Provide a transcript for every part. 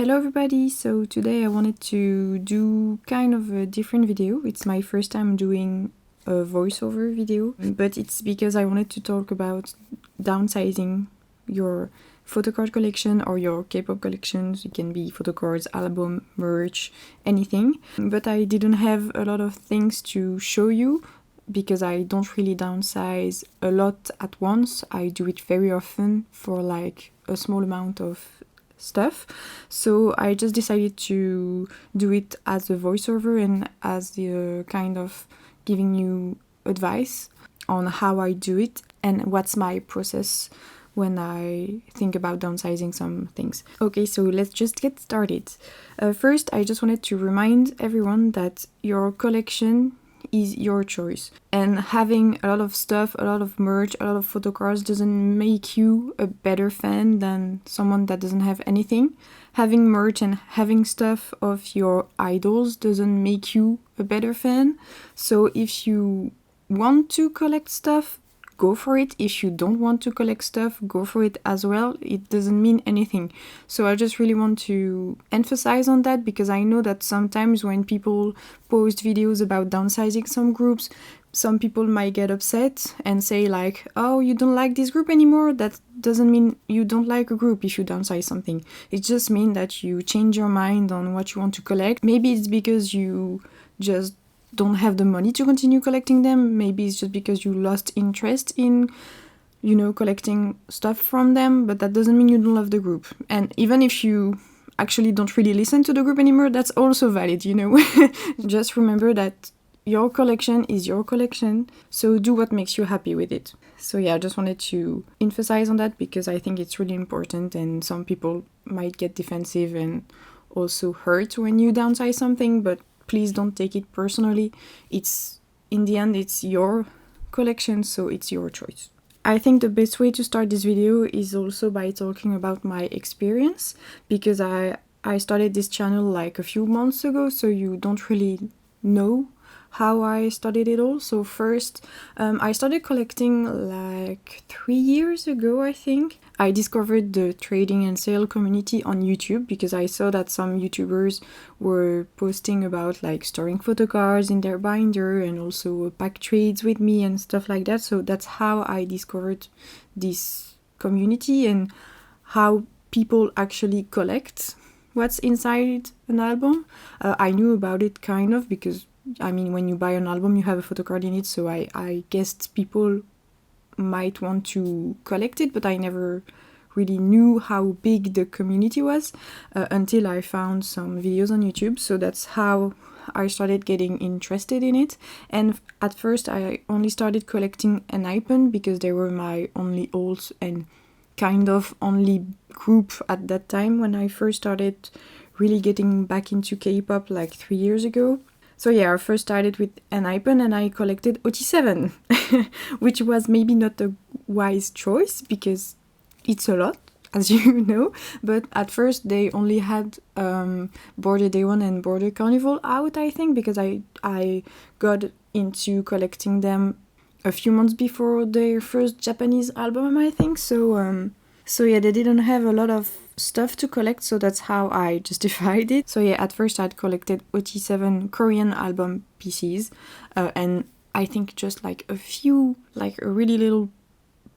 Hello everybody, so today I wanted to do kind of a different video. It's my first time doing a voiceover video, but it's because I wanted to talk about downsizing your photo card collection or your K-pop collections. It can be photo cards, album, merch, anything. But I didn't have a lot of things to show you because I don't really downsize a lot at once. I do it very often for like a small amount of stuff, so I just decided to do it as a voiceover and as the kind of giving you advice on how I do it and what's my process when I think about downsizing some things. Okay, so let's just get started. First, I just wanted to remind everyone that your collection is your choice, and having a lot of stuff, a lot of merch, a lot of photo cards doesn't make you a better fan than someone that doesn't have anything. Having merch and having stuff of your idols doesn't make you a better fan. So if you want to collect stuff, go for it. If you don't want to collect stuff, go for it as well. It doesn't mean anything. So I just really want to emphasize on that, because I know that sometimes when people post videos about downsizing some groups, some people might get upset and say like, oh, you don't like this group anymore. That doesn't mean you don't like a group if you downsize something. It just means that you change your mind on what you want to collect. Maybe it's because you just don't have the money to continue collecting them. Maybe it's just because you lost interest in, collecting stuff from them, but that doesn't mean you don't love the group. And even if you actually don't really listen to the group anymore, that's also valid, Just remember that your collection is your collection, so do what makes you happy with it. So yeah, I just wanted to emphasize on that because I think it's really important, and some people might get defensive and also hurt when you downsize something, but please don't take it personally. In the end, it's your collection, so it's your choice. I think the best way to start this video is also by talking about my experience, because I started this channel like a few months ago, so you don't really know how I started it all. So first, I started collecting like 3 years ago, I think. I discovered the trading and sale community on YouTube because I saw that some YouTubers were posting about like storing photo cards in their binder and also pack trades with me and stuff like that. So that's how I discovered this community and how people actually collect what's inside an album. I knew about it kind of because when you buy an album, you have a photo card in it, so I guessed people might want to collect it, but I never really knew how big the community was until I found some videos on YouTube. So that's how I started getting interested in it. And at first, I only started collecting Enhypen because they were my only old and kind of only group at that time when I first started really getting back into K-pop like 3 years ago. So yeah, I first started with Enhypen and I collected 𝓃𝓃𝓅, which was maybe not a wise choice because it's a lot, as you know. But at first they only had Border Day 1 and Border Carnival out, I think, because I got into collecting them a few months before their first Japanese album, I think. So yeah, they didn't have a lot of stuff to collect, so that's how I justified it. So yeah, at first I'd collected 𝓃𝓃𝓅 Korean album pieces, and I think just like a really little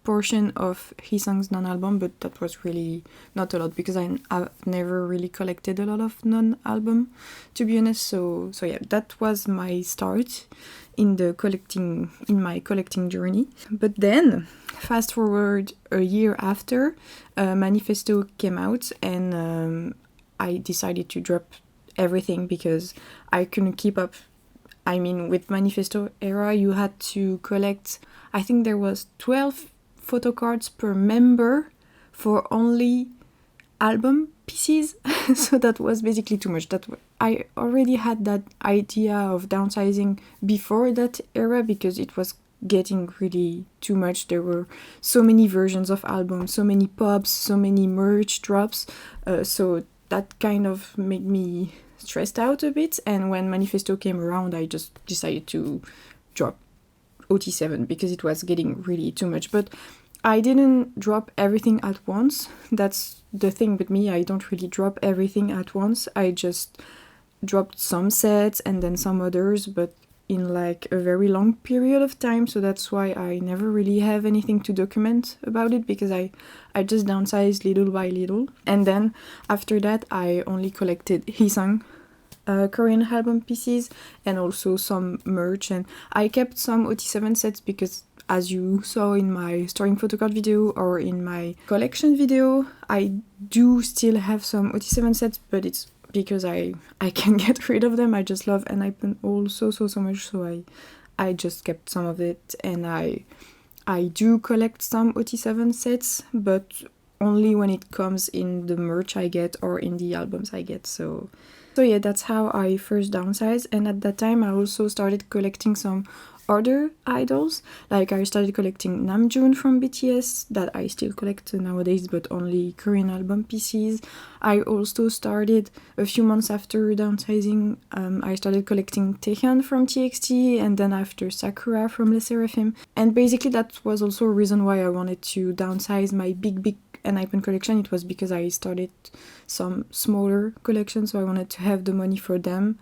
portion of Hee-sung's non-album, but that was really not a lot because I've never really collected a lot of non-album, to be honest. So yeah, that was my start in my collecting journey. But then, fast forward a year after, Manifesto came out, and I decided to drop everything because I couldn't keep up. With Manifesto era, you had to collect, I think there was 12 photo cards per member for only album pieces. So that was basically too much. I already had that idea of downsizing before that era because it was getting really too much. There were so many versions of albums, so many pops, so many merch drops, so that kind of made me stressed out a bit. And when Manifesto came around, I just decided to drop 𝓃𝓃𝓅 because it was getting really too much. But I didn't drop everything at once. That's the thing with me, I don't really drop everything at once. I just dropped some sets and then some others, but in like a very long period of time, so that's why I never really have anything to document about it, because I just downsized little by little. And then after that I only collected Hee-sung Korean album pieces and also some merch, and I kept some OT7 sets because, as you saw in my storing photocard video or in my collection video, I do still have some OT7 sets, but it's because I can get rid of them. I just love Enhypen all so much, so I just kept some of it, and I do collect some OT7 sets, but only when it comes in the merch I get or in the albums I get. So yeah, that's how I first downsized. And at that time I also started collecting some other idols. Like I started collecting Namjoon from BTS, that I still collect nowadays, but only Korean album pieces. I also started, a few months after downsizing, I started collecting Taehyun from TXT, and then after Sakura from 𝓆𝓊𝓅𝓊𝓅. And basically that was also a reason why I wanted to downsize my big Enhypen collection. It was because I started some smaller collections, so I wanted to have the money for them,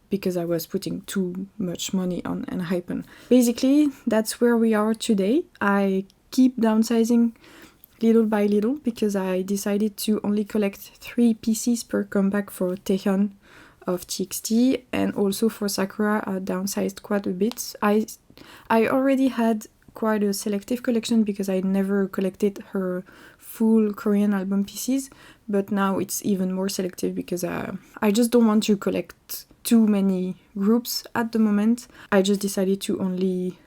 because I was putting too much money on Enhypen. Basically, that's where we are today. I keep downsizing little by little because I decided to only collect 3 pieces per comeback for Taehyun of TXT, and also for Sakura I downsized quite a bit. I already had quite a selective collection because I never collected her full Korean album pieces, but now it's even more selective because I just don't want to collect too many groups at the moment. I just decided to only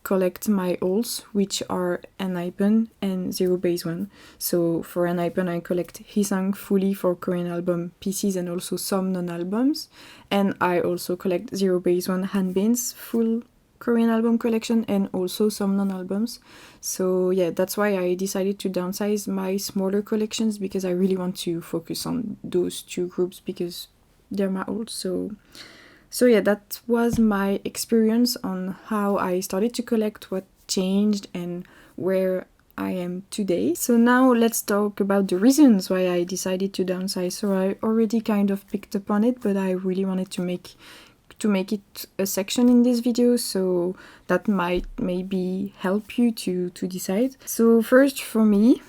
collect my olds, which are Enhypen and 𝓆𝓊𝓅𝓀𝓐. So for Enhypen I collect Hee-sung fully for Korean album pieces and also some non-albums, and I also collect 𝓆𝓊𝓅𝓀𝓐 Hanbin's full Korean album collection and also some non-albums. So yeah, that's why I decided to downsize my smaller collections, because I really want to focus on those 2 groups because they're my olds. So yeah, that was my experience on how I started to collect, what changed, and where I am today. So now let's talk about the reasons why I decided to downsize. So I already kind of picked up on it, but I really wanted to make it a section in this video, so that might maybe help you to decide. So first, for me,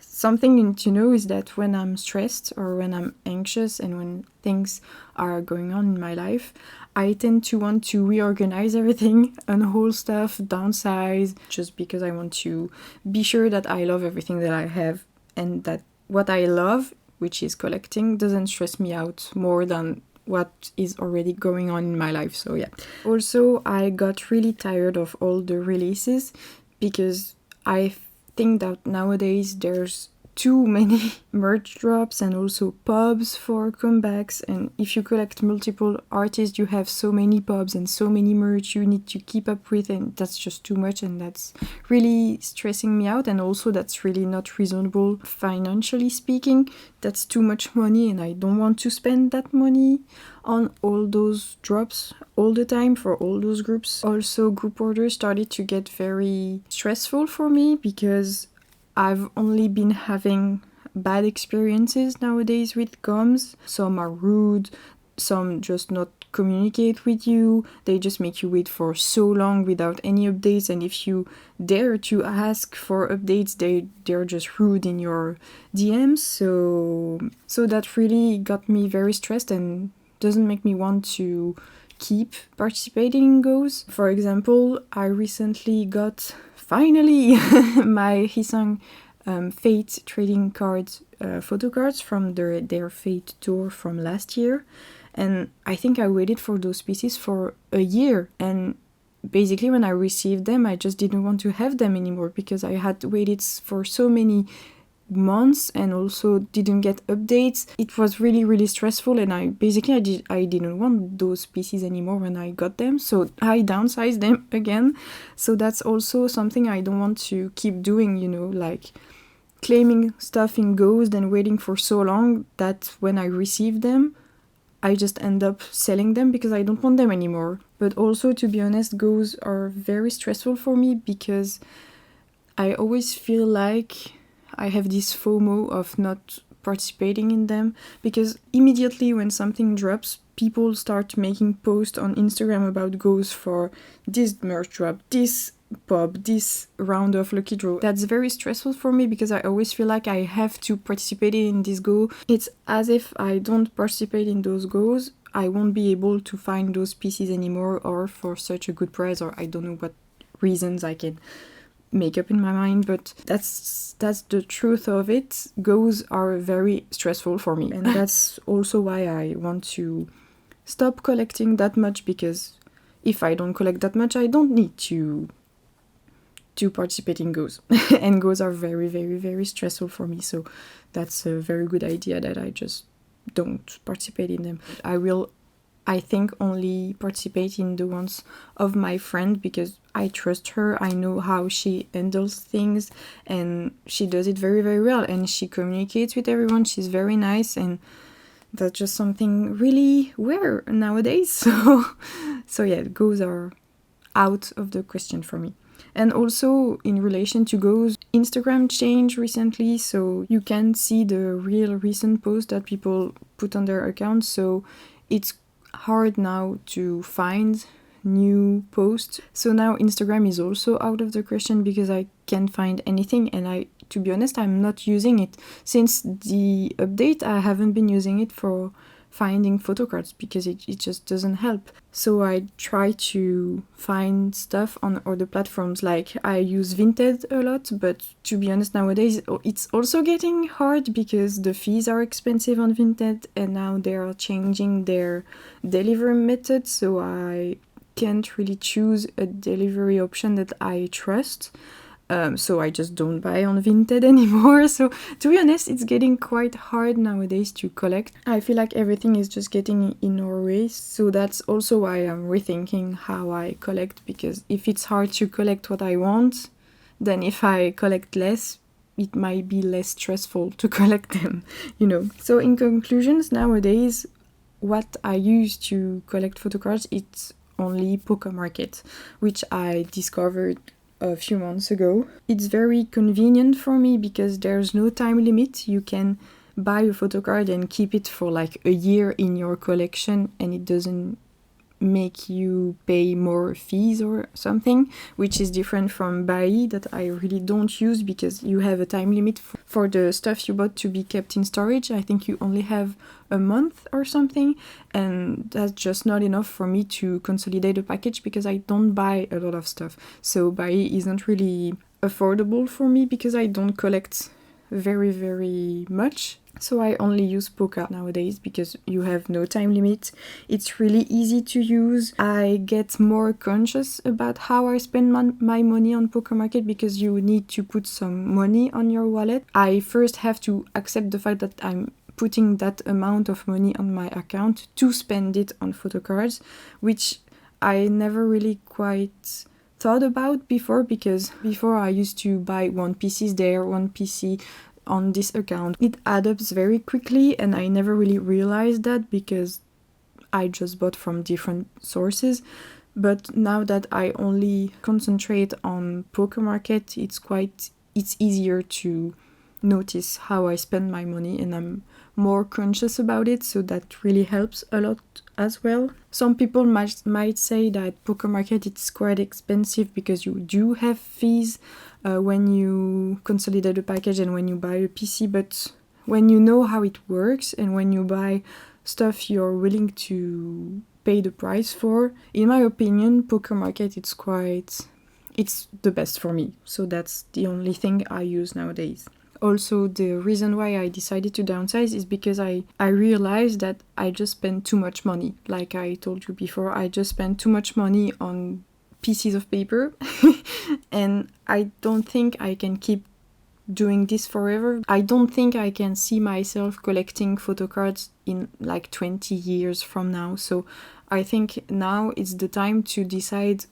something you need to know is that when I'm stressed or when I'm anxious and when things are going on in my life, I tend to want to reorganize everything, unhaul stuff, downsize, just because I want to be sure that I love everything that I have, and that what I love, which is collecting, doesn't stress me out more than what is already going on in my life. So yeah. Also, I got really tired of all the releases because I think that nowadays there's too many merch drops and also pubs for comebacks, and if you collect multiple artists you have so many pubs and so many merch you need to keep up with, and that's just too much, and that's really stressing me out, and also that's really not reasonable financially speaking. That's too much money and I don't want to spend that money on all those drops all the time for all those groups. Also, group orders started to get very stressful for me because I've only been having bad experiences nowadays with comms. Some are rude, some just not communicate with you, they just make you wait for so long without any updates, and if you dare to ask for updates, they're just rude in your DMs. So that really got me very stressed and doesn't make me want to keep participating in goes. For example, I recently got finally my Hee-sung Fate trading cards photo cards from their Fate tour from last year, and I think I waited for those pieces for a year, and basically when I received them I just didn't want to have them anymore because I had waited for so many months and also didn't get updates. It was really stressful, and I didn't want those pieces anymore when I got them, so I downsized them again. So that's also something I don't want to keep doing, you know, like claiming stuff in Ghost and waiting for so long that when I receive them I just end up selling them because I don't want them anymore. But also, to be honest, Ghosts are very stressful for me because I always feel like I have this FOMO of not participating in them, because immediately when something drops, people start making posts on Instagram about goes for this merch drop, this pop, this round of lucky draw. That's very stressful for me because I always feel like I have to participate in this go. It's as if I don't participate in those goes, I won't be able to find those pieces anymore, or for such a good price, or I don't know what reasons I can make up in my mind, but that's the truth of it. Goes are very stressful for me, and that's also why I want to stop collecting that much, because if I don't collect that much, I don't need to participate in goes. And goes are very, very, very stressful for me, so that's a very good idea that I just don't participate in them. I will, I think, only participate in the ones of my friend, because I trust her, I know how she handles things, and she does it very, very well, and she communicates with everyone, she's very nice, and that's just something really rare nowadays. So yeah, goes are out of the question for me. And also, in relation to goes, Instagram changed recently, so you can see the real recent posts that people put on their accounts, so it's hard now to find new posts. So now Instagram is also out of the question, because I can't find anything, and to be honest, I'm not using it. Since the update, I haven't been using it for finding photo cards, because it just doesn't help. So I try to find stuff on other platforms, like I use Vinted a lot, but to be honest, nowadays it's also getting hard because the fees are expensive on Vinted, and now they are changing their delivery method, so I can't really choose a delivery option that I trust. So I just don't buy on Vinted anymore. So to be honest, it's getting quite hard nowadays to collect. I feel like everything is just getting in our way. So that's also why I'm rethinking how I collect, because if it's hard to collect what I want, then if I collect less, it might be less stressful to collect them, you know. So in conclusions, nowadays, what I use to collect photo cards, it's only Poker Market, which I discovered a few months ago. It's very convenient for me because there's no time limit. You can buy a photo card and keep it for like a year in your collection, and it doesn't make you pay more fees or something, which is different from 𝑔𝓇𝑒𝓆𝓊𝓉𝓾𝓆 that I really don't use, because you have a time limit for the stuff you bought to be kept in storage. I think you only have a month or something, and that's just not enough for me to consolidate a package, because I don't buy a lot of stuff. So 𝑔𝓇𝑒𝓆𝓊𝓉𝓾 isn't really affordable for me because I don't collect very, very much. So I only use Poker nowadays because you have no time limit. It's really easy to use. I get more conscious about how I spend my money on Poker Market, because you need to put some money on your wallet. I first have to accept the fact that I'm putting that amount of money on my account to spend it on photo cards, which I never really quite thought about before, because before I used to buy one PC there, one PC on this account. It adds up very quickly, and I never really realized that because I just bought from different sources. But now that I only concentrate on Poker Market, it's easier to notice how I spend my money, and I'm more conscious about it, so that really helps a lot as well. Some people might say that Poker Market is quite expensive because you do have fees when you consolidate a package and when you buy a PC, but when you know how it works and when you buy stuff you're willing to pay the price for, in my opinion, Poker Market it's the best for me. So that's the only thing I use nowadays. Also, the reason why I decided to downsize is because I realized that I just spent too much money. Like I told you before, I just spent too much money on pieces of paper and I don't think I can keep doing this forever. I don't think I can see myself collecting photo cards in like 20 years from now. So I think now is the time to decide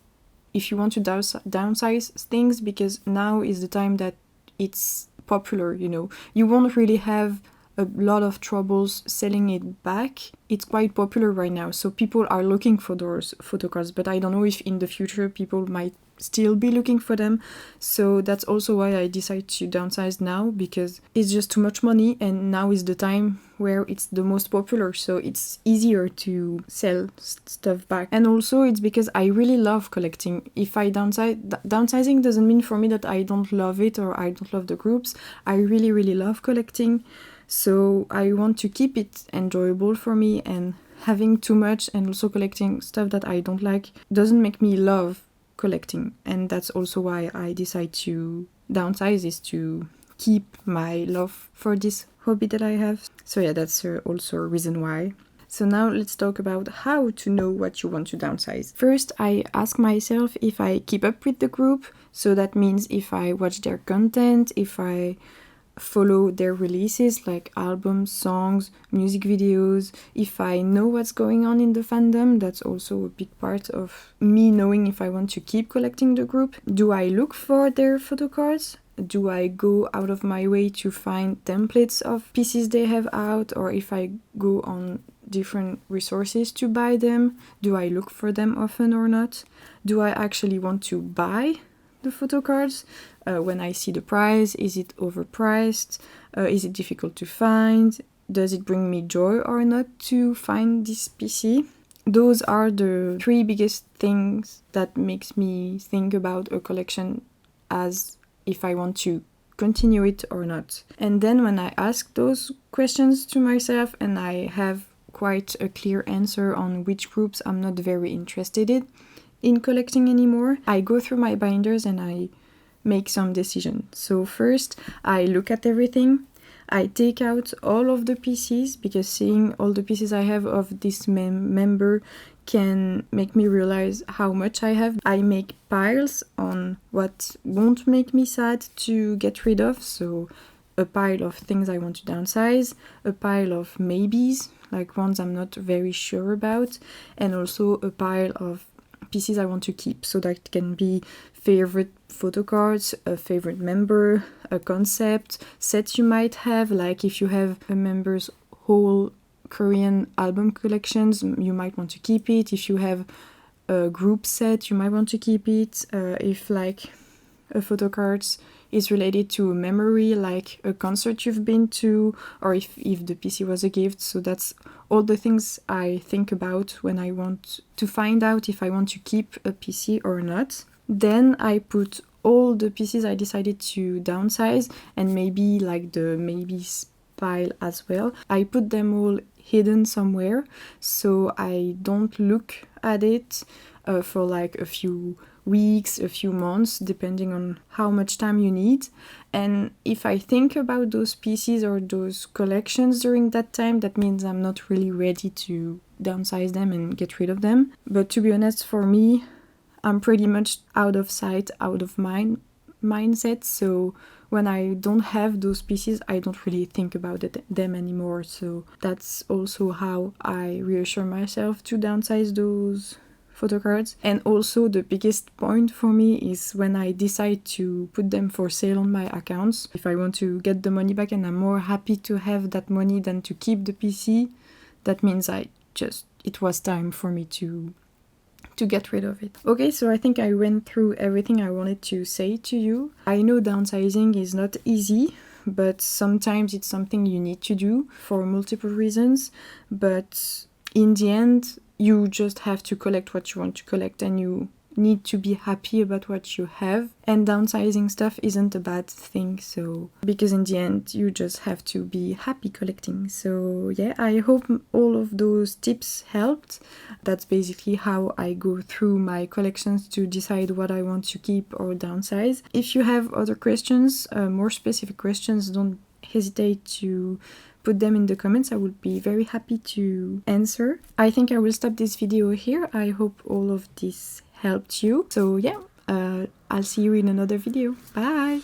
if you want to downsize things, because now is the time that it's popular, you know. You won't really have a lot of troubles selling it back. It's quite popular right now, so people are looking for those photo cards, but I don't know if in the future people might still be looking for them. So that's also why I decided to downsize now, because it's just too much money, and now is the time where it's the most popular, so it's easier to sell stuff back. And also it's because I really love collecting. If I downsizing doesn't mean for me that I don't love it or I don't love the groups. I really love collecting, so I want to keep it enjoyable for me, and having too much and also collecting stuff that I don't like doesn't make me love collecting. And that's also why I decide to downsize, is to keep my love for this hobby that I have. So yeah, that's also a reason why. So now let's talk about how to know what you want to downsize. First, I ask myself if I keep up with the group. So that means if I watch their content, if I follow their releases like albums, songs, music videos, if I know what's going on in the fandom. That's also a big part of me knowing if I want to keep collecting the group. Do I look for their photo cards? Do I go out of my way to find templates of pieces they have out, or if I go on different resources to buy them? Do I look for them often or not? Do I actually want to buy the photo cards? When I see the price, is it overpriced? Is it difficult to find? Does it bring me joy or not to find this PC? Those are the 3 biggest things that makes me think about a collection as if I want to continue it or not. And then when I ask those questions to myself and I have quite a clear answer on which groups I'm not very interested in collecting anymore, I go through my binders and I make some decisions. So first, I look at everything. I take out all of the pieces, because seeing all the pieces I have of this member can make me realize how much I have. I make piles on what won't make me sad to get rid of. So a pile of things I want to downsize, a pile of maybes, like ones I'm not very sure about, and also a pile of pieces I want to keep. So that can be favorite photo cards, a favorite member, a concept, sets you might have, like if you have a member's whole Korean album collections, you might want to keep it. If you have a group set, you might want to keep it. If like a photo cards is related to a memory, like a concert you've been to, or if the PC was a gift. So that's all the things I think about when I want to find out if I want to keep a PC or not. Then I put all the pieces I decided to downsize, and maybe like the maybes pile as well. I put them all hidden somewhere, so I don't look at it for like a few weeks, a few months, depending on how much time you need. And if I think about those pieces or those collections during that time, that means I'm not really ready to downsize them and get rid of them. But to be honest, for me, I'm pretty much out of sight, out of mind mindset. So when I don't have those pieces, I don't really think about them anymore. So that's also how I reassure myself to downsize those photo cards. And also the biggest point for me is when I decide to put them for sale on my accounts. If I want to get the money back and I'm more happy to have that money than to keep the PC, that means it was time for me to get rid of it. Okay, so I think I went through everything I wanted to say to you. I know downsizing is not easy, but sometimes it's something you need to do for multiple reasons. But in the end, you just have to collect what you want to collect, and you need to be happy about what you have. And downsizing stuff isn't a bad thing, so because in the end you just have to be happy collecting. So yeah, I hope all of those tips helped. That's basically how I go through my collections to decide what I want to keep or downsize. If you have other questions, more specific questions, don't hesitate to put them in the comments. I would be very happy to answer. I think I will stop this video here. I hope all of this helped you. So yeah, I'll see you in another video. Bye!